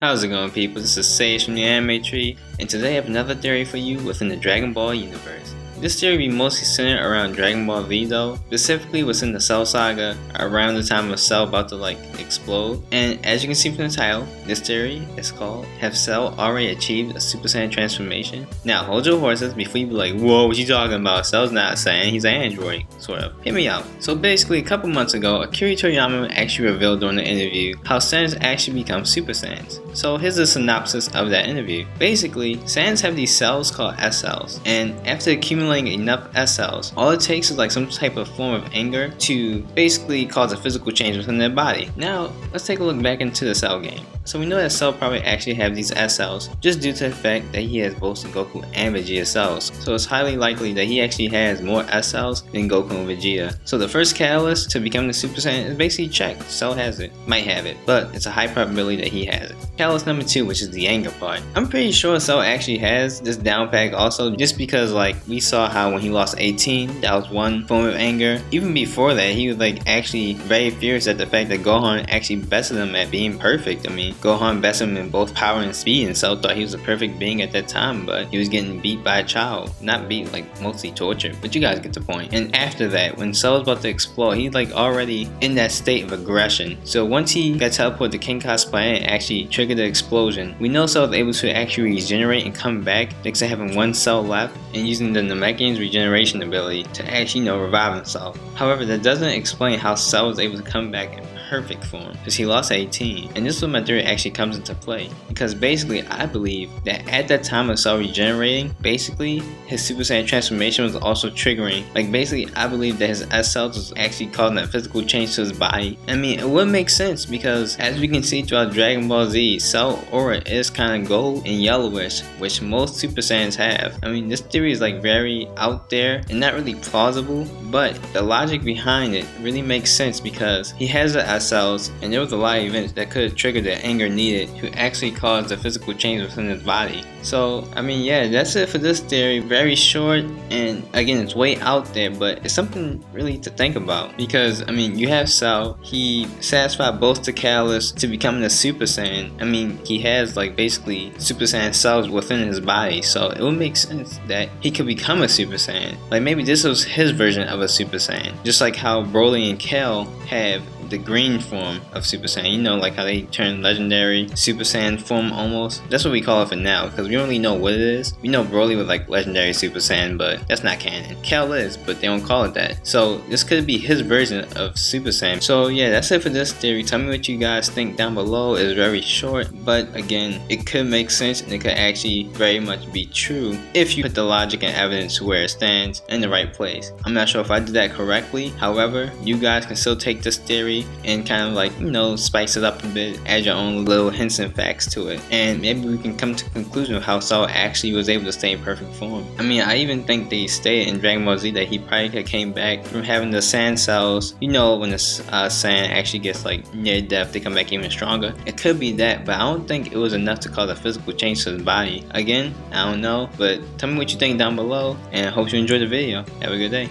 How's it going, people? This is Sage from the Anime Tree, and today I have another theory for you within the Dragon Ball universe. This theory will be mostly centered around Dragon Ball V though, specifically within the Cell Saga, around the time of Cell about to explode. And as you can see from the title, this theory is called, Have Cell Already Achieved a Super Saiyan Transformation? Now hold your horses before you be like, whoa, what you talking about? Cell's not a Saiyan, he's an android, sort of. Hear me out. So basically a couple months ago, Akira Toriyama actually revealed during the interview how Saiyans actually become Super Saiyans. So here's a synopsis of that interview. Basically, Saiyans have these cells called S cells, and after accumulating enough S cells, all it takes is some type of form of anger to basically cause a physical change within their body. Now, let's take a look back into the Cell game. So we know that Cell probably actually have these S cells just due to the fact that he has both the Goku and Vegeta cells. So it's highly likely that he actually has more S cells than Goku and Vegeta. So the first catalyst to becoming the Super Saiyan is basically checked. Cell has it, might have it, but it's a high probability that he has it. Catalyst number 2, which is the anger part. I'm pretty sure Cell actually has this down pack also, just because we saw how when he lost 18, that was one form of anger. Even before that, he was actually very furious at the fact that Gohan actually bested him at being perfect. I mean, Gohan bested him in both power and speed, and Cell thought he was a perfect being at that time, but he was getting beat by a child. Not beat, mostly tortured, but you guys get the point. And after that, when Cell was about to explode, he's already in that state of aggression. So once he got teleported to King Ka's planet and actually triggered the explosion, we know Cell was able to actually regenerate and come back thanks to having one cell left and using the Namekian's regeneration ability to actually revive himself. However, that doesn't explain how Cell was able to come back in perfect form, because he lost 18. And this is where my theory actually comes into play, because basically I believe that at that time of Cell regenerating, basically his Super Saiyan transformation was also triggering. Basically I believe that his S cells was actually causing that physical change to his body. I mean, it would make sense, because as we can see throughout Dragon Ball Z, Cell aura is kind of gold and yellowish, which most Super Saiyans have. I mean, this theory is very out there and not really plausible, but the logic behind it really makes sense, because he has the S cells, and there was a lot of events that could have triggered the anger needed to actually cause the physical change within his body. So I mean, yeah, that's it for this theory. Very short, and again, it's way out there, but it's something really to think about, because I mean, you have Cell, he satisfied both the catalysts to becoming a Super Saiyan. I mean, he has basically Super Saiyan cells within his body, so it would make sense that he could become a Super Saiyan. Maybe this was his version of a Super Saiyan, just like how Broly and Kale have the green form of Super Saiyan, how they turn legendary Super Saiyan form almost. That's what we call it for now, because we don't really know what it is. We know Broly was legendary Super Saiyan, but that's not canon. Kale is, but they don't call it that. So this could be his version of Super Saiyan. So yeah, that's it for this theory. Tell me what you guys think down below. It's very short, but again, it could make sense, and it could actually very much be true if you put the logic and evidence where it stands in the right place. I'm not sure if I did that correctly. However, you guys can still take this theory and kind of spice it up a bit, add your own little hints and facts to it, and maybe we can come to a conclusion of how Cell actually was able to stay in perfect form. I mean, I even think they stated in Dragon Ball Z that he probably could came back from having the Saiyan cells. When the Saiyan actually gets near death, they come back even stronger. It could be that, but I don't think it was enough to cause a physical change to his body. Again, I don't know, but tell me what you think down below, and I hope you enjoyed the video. Have a good day.